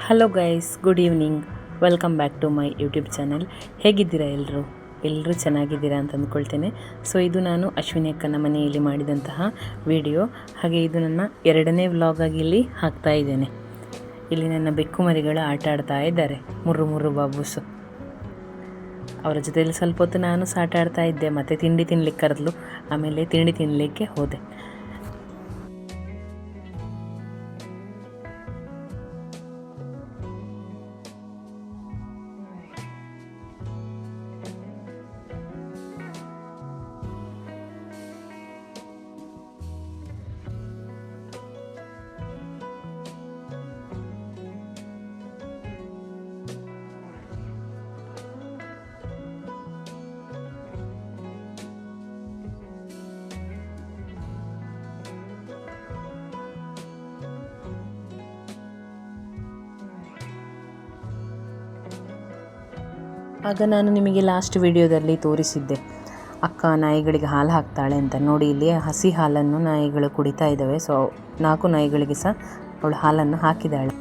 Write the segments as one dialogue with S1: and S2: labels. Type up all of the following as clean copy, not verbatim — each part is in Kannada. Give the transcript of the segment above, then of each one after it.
S1: Hello guys, good evening. Welcome back to my YouTube channel. ಹೇಗಿದ್ದೀರಾ ಎಲ್ಲರೂ ಚೆನ್ನಾಗಿದ್ದೀರಾ ಅಂತ ಅಂದ್ಕೊಳ್ತೇನೆ. ಸೊ ಇದು ನಾನು ಅಶ್ವಿನಿ ಅಕ್ಕನ ಮನೆಯಲ್ಲಿ ಮಾಡಿದಂತಹ ವಿಡಿಯೋ. ಹಾಗೆ ಇದು ನನ್ನ 2ನೇ ವ್ಲಾಗಾಗಿ ಇಲ್ಲಿ ಹಾಕ್ತಾ ಇದ್ದೇನೆ. ಇಲ್ಲಿ ನನ್ನ ಬೆಕ್ಕು ಮರಿಗಳು ಆಟ ಆಡ್ತಾ ಇದ್ದಾರೆ, ಮುರ್ರು ಬಾಬೂಸು. ಅವರ ಜೊತೆಯಲ್ಲಿ ಸ್ವಲ್ಪ ಹೊತ್ತು ನಾನು ಸಹ ಆಟ ಆಡ್ತಾ ಇದ್ದೆ. ಮತ್ತು ತಿಂಡಿ ತಿನ್ನಲಿಕ್ಕೆ ಕರೆದ್ಲು, ಆಮೇಲೆ ತಿಂಡಿ ತಿನ್ನಲಿಕ್ಕೆ ಹೋದೆ. ಆಗ ನಾನು ನಿಮಗೆ ಲಾಸ್ಟ್ ವಿಡಿಯೋದಲ್ಲಿ ತೋರಿಸಿದ್ದೆ, ಅಕ್ಕ ನಾಯಿಗಳಿಗೆ ಹಾಲು ಹಾಕ್ತಾಳೆ ಅಂತ. ನೋಡಿ, ಇಲ್ಲಿ ಹಸಿ ಹಾಲನ್ನು ನಾಯಿಗಳು ಕುಡಿತಾ ಇದ್ದಾವೆ. ಸೊ 4 ನಾಯಿಗಳಿಗೆ ಸಹ ಅವಳು ಹಾಲನ್ನು ಹಾಕಿದ್ದಾಳೆ.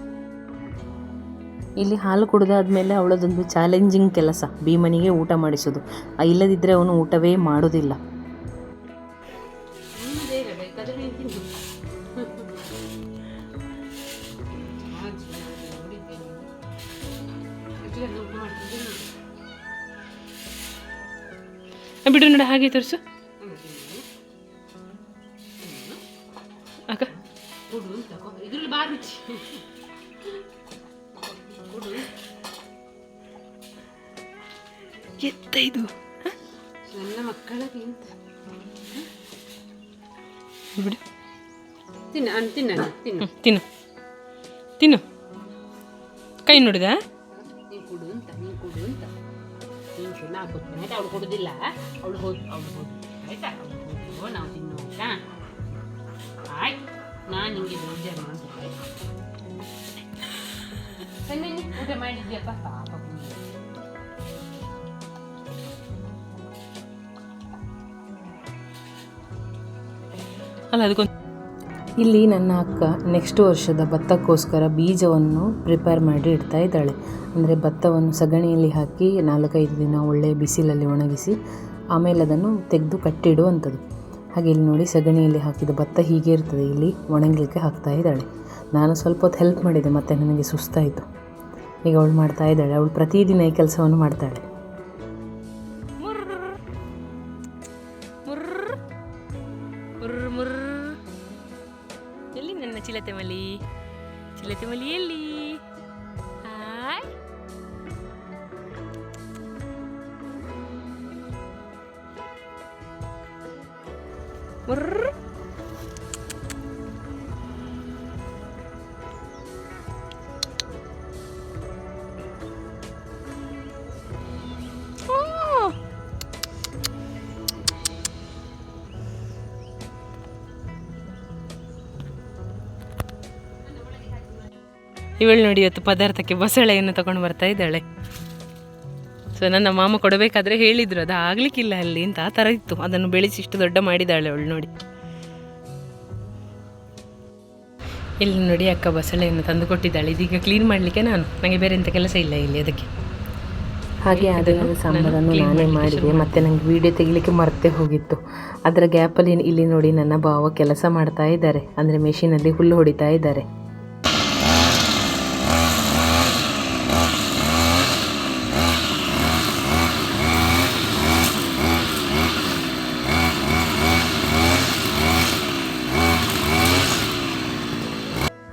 S1: ಇಲ್ಲಿ ಹಾಲು ಕುಡಿದಾದ್ಮೇಲೆ ಅವಳದೊಂದು ಚಾಲೆಂಜಿಂಗ್ ಕೆಲಸ, ಭೀಮನಿಗೆ ಊಟ ಮಾಡಿಸೋದು. ಇಲ್ಲದಿದ್ದರೆ ಅವನು ಊಟವೇ ಮಾಡೋದಿಲ್ಲ.
S2: ಬಿಡು ನೋಡ, ಹಾಗೆ ತೋರಿಸು ಅಕ್ಕ. ಎತ್ತ ಇದು ನನ್ನ ಮಕ್ಕಳ ಬಿಡು. ತಿನ್ನು ತಿನ್ನು ತಿನ್ನು. ಕೈ ನೋಡಿದ ಅವಳು ಕೊಡುದಿಲ್ಲ. ಅವಳು ಹೋದು ಆಯ್ತಾ, ನಾವು ತಿನ್ನೋಣ. ಆಯ್ತು, ನಾನು ನಿಂಗೆ ಬೇಜಾರು ಮಾಡ್ತೇನೆ. ಊಟ ಮಾಡಿದ್ಯಪ್ಪ, ಪಾಪ. ಅಲ್ಲ ಅದಕ್ಕೊಂದು
S1: ಇಲ್ಲಿ ನನ್ನ ಅಕ್ಕ ನೆಕ್ಸ್ಟ್ ವರ್ಷದ ಭತ್ತಕ್ಕೋಸ್ಕರ ಬೀಜವನ್ನು ಪ್ರಿಪೇರ್ ಮಾಡಿ ಇಡ್ತಾ ಇದ್ದಾಳೆ. ಅಂದರೆ ಭತ್ತವನ್ನು ಸಗಣಿಯಲ್ಲಿ ಹಾಕಿ 4-5 ದಿನ ಒಳ್ಳೆ ಬಿಸಿಲಲ್ಲಿ ಒಣಗಿಸಿ ಆಮೇಲೆ ಅದನ್ನು ತೆಗೆದು ಕಟ್ಟಿಡುವಂಥದ್ದು. ಹಾಗೆ ಇಲ್ಲಿ ನೋಡಿ, ಸಗಣಿಯಲ್ಲಿ ಹಾಕಿದ ಭತ್ತ ಹೀಗೆ ಇರ್ತದೆ, ಇಲ್ಲಿ ಒಣಗಲಿಕ್ಕೆ ಹಾಕ್ತಾ ಇದ್ದಾಳೆ. ನಾನು ಸ್ವಲ್ಪ ಹೊತ್ತು ಹೆಲ್ಪ್ ಮಾಡಿದೆ, ಮತ್ತು ನನಗೆ ಸುಸ್ತಾಯಿತು. ಈಗ ಅವಳು ಮಾಡ್ತಾ ಇದ್ದಾಳೆ. ಅವಳು ಪ್ರತಿದಿನ ಈ ಕೆಲಸವನ್ನು ಮಾಡ್ತಾಳೆ.
S2: ಎಲ್ಲಿ ನನ್ನ ಚಿಲತೆ ಮಲಿ ಎಲ್ಲಿ? ಹಾಯ್. ಇವಳು ನೋಡಿ, ಇವತ್ತು ಪದಾರ್ಥಕ್ಕೆ ಬಸಳೆಯನ್ನು ತಗೊಂಡು ಬರ್ತಾ ಇದ್ದಾಳೆ. ಸೊ ನನ್ನ ಮಾಮ ಕೊಡಬೇಕಾದ್ರೆ ಹೇಳಿದ್ರು, ಅದು ಆಗ್ಲಿಕ್ಕಿಲ್ಲ ಅಲ್ಲಿ ಅಂತ. ಆ ಥರ ಇತ್ತು, ಅದನ್ನು ಬೆಳೆಸಿ ಇಷ್ಟು ದೊಡ್ಡ ಮಾಡಿದ್ದಾಳೆ ಅವಳು. ನೋಡಿ, ಇಲ್ಲಿ ನೋಡಿ, ಅಕ್ಕ ಬಸಳೆಯನ್ನು ತಂದು ಕೊಟ್ಟಿದ್ದಾಳೆ. ಇದೀಗ ಕ್ಲೀನ್ ಮಾಡಲಿಕ್ಕೆ ನನಗೆ ಬೇರೆ ಎಂಥ ಕೆಲಸ ಇಲ್ಲ ಇಲ್ಲಿ, ಅದಕ್ಕೆ.
S1: ಹಾಗೆ ಅದನ್ನು ಸಾಂಬಾರನ್ನು ನಾನೇ ಮಾಡಿದೆ. ಮತ್ತು ನನಗೆ ವೀಡಿಯೋ ತೆಗಿಲಿಕ್ಕೆ ಮರ್ತೇ ಹೋಗಿತ್ತು. ಅದರ ಗ್ಯಾಪಲ್ಲಿ ಇಲ್ಲಿ ನೋಡಿ, ನನ್ನ ಭಾವ ಕೆಲಸ ಮಾಡ್ತಾ ಇದ್ದಾರೆ. ಅಂದರೆ ಮೆಷಿನಲ್ಲಿ ಹುಲ್ಲು ಹೊಡಿತಾ ಇದ್ದಾರೆ.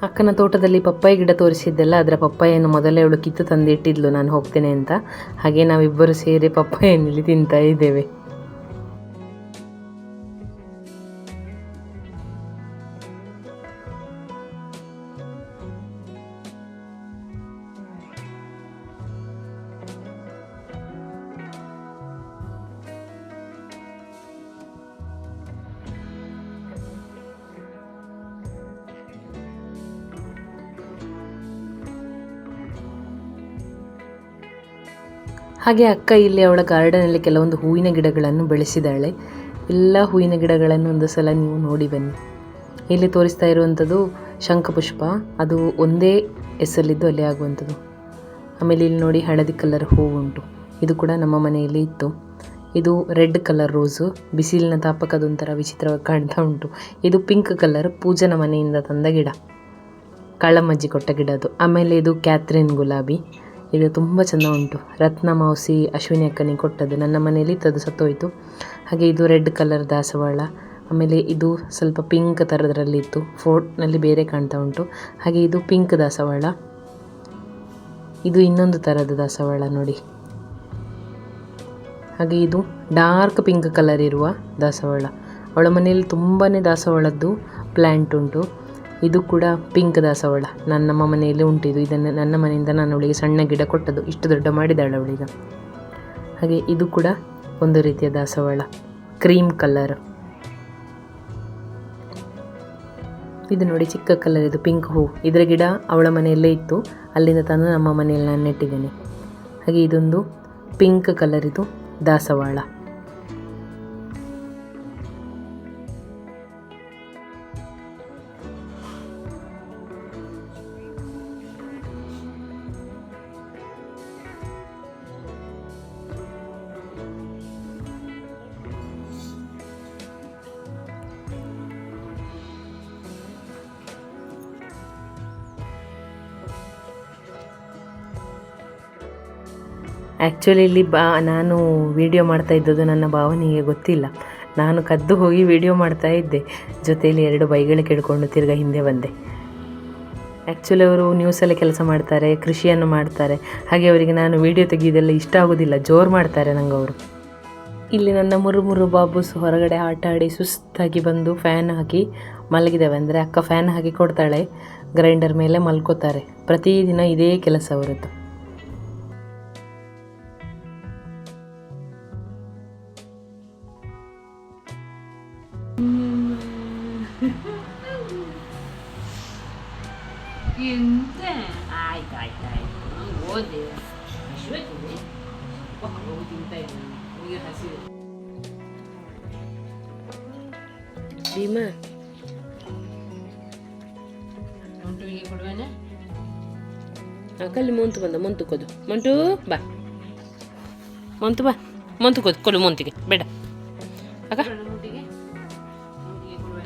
S1: ಅಕ್ಕನ ತೋಟದಲ್ಲಿ ಪಪ್ಪಾಯಿ ಗಿಡ ತೋರಿಸಿದ್ದೆಲ್ಲ, ಅದರ ಪಪ್ಪಾಯನ್ನು ಮೊದಲೇ ಅವಳು ಕಿತ್ತು ತಂದಿಟ್ಟಿದ್ಲು ನಾನು ಹೋಗ್ತೇನೆ ಅಂತ. ಹಾಗೆ ನಾವಿಬ್ಬರು ಸೇರಿ ಪಪ್ಪಾಯನ್ನಿಲ್ಲಿ ತಿಂತಾ ಇದ್ದೇವೆ. ಹಾಗೆ ಅಕ್ಕ ಇಲ್ಲಿ ಅವಳ ಗಾರ್ಡನಲ್ಲಿ ಕೆಲವೊಂದು ಹೂವಿನ ಗಿಡಗಳನ್ನು ಬೆಳೆಸಿದ್ದಾಳೆ. ಎಲ್ಲ ಹೂವಿನ ಗಿಡಗಳನ್ನು ಒಂದು ಸಲ ನೀವು ನೋಡಿ ಬನ್ನಿ. ಇಲ್ಲಿ ತೋರಿಸ್ತಾ ಇರುವಂಥದ್ದು ಶಂಖಪುಷ್ಪ. ಅದು ಒಂದೇ ಎಸ್ಸಲ್ಲಿದ್ದು ಅಲ್ಲಿ ಆಗುವಂಥದ್ದು. ಆಮೇಲೆ ಇಲ್ಲಿ ನೋಡಿ ಹಳದಿ ಕಲರ್ ಹೂವು ಉಂಟು, ಇದು ಕೂಡ ನಮ್ಮ ಮನೆಯಲ್ಲಿ ಇತ್ತು. ಇದು ರೆಡ್ ಕಲರ್ ರೋಸು, ಬಿಸಿಲಿನ ತಾಪಕದೊಂಥರ ವಿಚಿತ್ರವಾಗಿ ಕಾಣ್ತಾ ಉಂಟು. ಇದು ಪಿಂಕ್ ಕಲರ್, ಪೂಜನ ಮನೆಯಿಂದ ತಂದ ಗಿಡ, ಕಾಳಮ್ಮಜ್ಜಿ ಕೊಟ್ಟ ಗಿಡ ಅದು. ಆಮೇಲೆ ಇದು ಕ್ಯಾಥ್ರಿನ್ ಗುಲಾಬಿ, ಇದು ತುಂಬ ಚೆಂದ ಉಂಟು. ರತ್ನ ಮೌಸಿ ಅಶ್ವಿನಿ ಅಕ್ಕನಿಗೆ ಕೊಟ್ಟದ್ದು, ನನ್ನ ಮನೆಯಲ್ಲಿ ಇತ್ತದು ಸತ್ತೋಯ್ತು. ಹಾಗೆ ಇದು ರೆಡ್ ಕಲರ್ ದಾಸವಾಳ. ಆಮೇಲೆ ಇದು ಸ್ವಲ್ಪ ಪಿಂಕ್ ಥರದ್ರಲ್ಲಿ ಇತ್ತು, ಫೋಟೋನಲ್ಲಿ ಬೇರೆ ಕಾಣ್ತಾ ಉಂಟು. ಹಾಗೆ ಇದು ಪಿಂಕ್ ದಾಸವಾಳ. ಇದು ಇನ್ನೊಂದು ಥರದ ದಾಸವಾಳ ನೋಡಿ. ಹಾಗೆ ಇದು ಡಾರ್ಕ್ ಪಿಂಕ್ ಕಲರ್ ಇರುವ ದಾಸವಾಳ. ಅವಳ ಮನೆಯಲ್ಲಿ ತುಂಬಾ ದಾಸವಾಳದ್ದು ಪ್ಲ್ಯಾಂಟ್ ಉಂಟು. ಇದು ಕೂಡ ಪಿಂಕ್ ದಾಸವಾಳ, ನಮ್ಮ ಮನೆಯಲ್ಲಿ ಉಂಟಿದು. ಇದನ್ನು ನನ್ನ ಮನೆಯಿಂದ ನಾನು ಅವಳಿಗೆ ಸಣ್ಣ ಗಿಡ ಕೊಟ್ಟದ್ದು, ಇಷ್ಟು ದೊಡ್ಡ ಮಾಡಿದ್ದಾಳೆ ಅವಳಿಗೆ. ಹಾಗೆ ಇದು ಕೂಡ ಒಂದು ರೀತಿಯ ದಾಸವಾಳ, ಕ್ರೀಮ್ ಕಲರ್. ಇದು ನೋಡಿ ಚಿಕ್ಕ ಕಲರ್, ಇದು ಪಿಂಕ್ ಹೂ. ಇದರ ಗಿಡ ಅವಳ ಮನೆಯಲ್ಲೇ ಇತ್ತು, ಅಲ್ಲಿಂದ ತಂದು ನಮ್ಮ ಮನೆಯಲ್ಲಿ ನಾನು ನೆಟ್ಟಿದ್ದೇನೆ. ಹಾಗೆ ಇದೊಂದು ಪಿಂಕ್ ಕಲರ್, ಇದು ದಾಸವಾಳ. ಆ್ಯಕ್ಚುಲಿ ಇಲ್ಲಿ ನಾನು ವಿಡಿಯೋ ಮಾಡ್ತಾ ಇದ್ದದ್ದು ನನ್ನ ಭಾವನಿಗೆ ಗೊತ್ತಿಲ್ಲ. ನಾನು ಕದ್ದು ಹೋಗಿ ವಿಡಿಯೋ ಮಾಡ್ತಾ ಇದ್ದೆ, ಜೊತೆಯಲ್ಲಿ 2 ಬೈಗಳು ಕೇಳಿಕೊಂಡು ತಿರ್ಗಾ ಹಿಂದೆ ಬಂದೆ. ಆ್ಯಕ್ಚುಲಿ ಅವರು ನ್ಯೂಸಲ್ಲಿ ಕೆಲಸ ಮಾಡ್ತಾರೆ, ಕೃಷಿಯನ್ನು ಮಾಡ್ತಾರೆ. ಹಾಗೆ ಅವರಿಗೆ ನಾನು ವಿಡಿಯೋ ತೆಗೆಯೋದೆಲ್ಲ ಇಷ್ಟ ಆಗೋದಿಲ್ಲ, ಜೋರು ಮಾಡ್ತಾರೆ ನಂಗೆ ಅವರು. ಇಲ್ಲಿ ನನ್ನ ಮುರು ಬಾಬುಸ್ ಹೊರಗಡೆ ಆಟ ಆಡಿ ಸುಸ್ತಾಗಿ ಬಂದು ಫ್ಯಾನ್ ಹಾಕಿ ಮಲಗಿದ್ದಾವೆ. ಅಂದರೆ ಅಕ್ಕ ಫ್ಯಾನ್ ಹಾಕಿ ಕೊಡ್ತಾಳೆ, ಗ್ರೈಂಡರ್ ಮೇಲೆ ಮಲ್ಕೋತಾರೆ. ಪ್ರತಿದಿನ ಇದೇ ಕೆಲಸ ಅವರದ್ದು.
S2: ಎಂತ ಆಯ್ತು ಓದಿ ತಿಂತ ಇದ್ದೀನಿ ಹಸಿರು. ಭೀಮಾ ಮಂಟುವಿಗೆ ಕೊಡುವೇನೆ. ಕಲ್ಲಿ ಮೊಂತು ಬಂದ, ಮೊಂತು ಕೊದು. ಮಂಟು ಬಾ, ಮೊಂತು ಬಾ, ಮೊಂತು ಕೊದು, ಕೊಡು ಮೊಂತಿಗೆ ಬೇಡ ಅಕ್ಕ.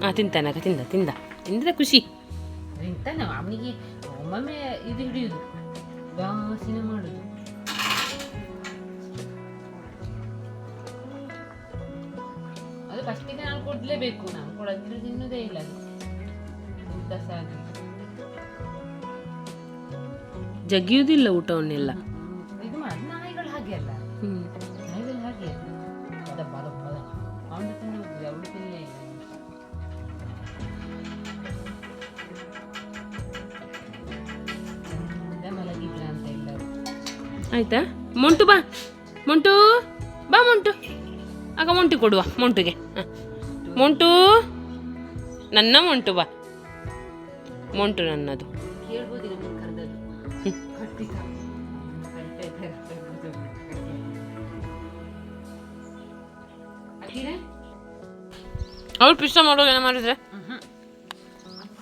S2: ಹಾಂ ತಿಂತಾನೆ ಅಕ್ಕ, ತಿಂದ್ರೆ ಖುಷಿ. ತಿಂತಾನೆ ಅವನಿಗೆ ಒಮ್ಮೊಮ್ಮೆ ಇದು ಹಿಡಿಯುದು, ವಾಸನೆ ಮಾಡುದು. ಅದು ಫಸ್ಟಿಗೆ ನಾನು ಕೊಡ್ಲೇಬೇಕು, ನಾನು ಕೊಡದಿದ್ರೆ ತಿನ್ನೋದೇ ಇಲ್ಲ ಅದು. ಜಗಿಯುವುದಿಲ್ಲ ಊಟವನ್ನೆಲ್ಲ. ಇದು ಮಾಡಿ ನಾಯಿಗಳು ಹಾಗೆ ಅಲ್ಲ, ನಾಯಿಗಳು ಹಾಗೆ ಅವನು ತಿನ್ನುವುದು, ಅವಳು ತಿನ್ನಲೇ ಇಲ್ಲ. ಮಲಗಿಲ್ಲ ಅಂತ ಇಲ್ಲ. ಆಯ್ತಾ ಮೊಂಟು ಬಾ, ಮೊಂಟು ಬಾ, ಮೊಂಟು ಆಗ ಮೊಂಟು ಕೊಡುವ. ಮೊಂಟುಗೆ ಮೊಂಟು, ನನ್ನ ಮೊಂಟು ಬಾ, ಮೊಂಟು ನನ್ನದು. ಅವಳು ಪಿಷ್ಟ ಮಾಡೋದೇನ ಮಾಡಿದ್ರೆ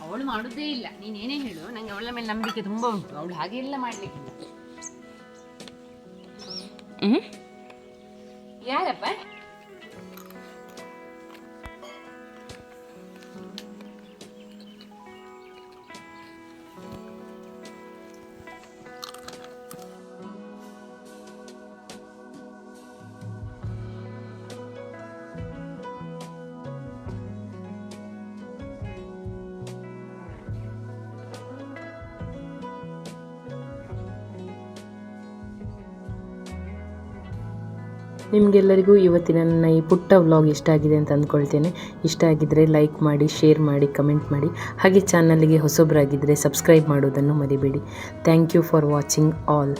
S2: ಅವಳು ಮಾಡೋದೇ ಇಲ್ಲ. ನೀನೇನೇ ಹೇಳು, ನಂಗೆ ಅವಳ ಮೇಲೆ ನಂಬಿಕೆ ತುಂಬಾ ಉಂಟು. ಅವಳು ಹಾಗೆ ಎಲ್ಲ ಮಾಡ್ಲಿಕ್ಕಿಲ್ಲ. ಯಾರಪ್ಪ
S1: ನಿಮಗೆಲ್ಲರಿಗೂ ಇವತ್ತಿನ ನನ್ನ ಈ ಪುಟ್ಟ ವ್ಲಾಗ್ ಇಷ್ಟ ಆಗಿದೆ ಅಂತ ಅಂದ್ಕೊಳ್ತೇನೆ. ಇಷ್ಟ ಆಗಿದ್ದರೆ ಲೈಕ್ ಮಾಡಿ, ಶೇರ್ ಮಾಡಿ, ಕಮೆಂಟ್ ಮಾಡಿ. ಹಾಗೆ ಚಾನಲ್ಗೆ ಹೊಸಬರಾಗಿದ್ದರೆ ಸಬ್ಸ್ಕ್ರೈಬ್ ಮಾಡೋದನ್ನು ಮರಿಬೇಡಿ. Thank you for watching all.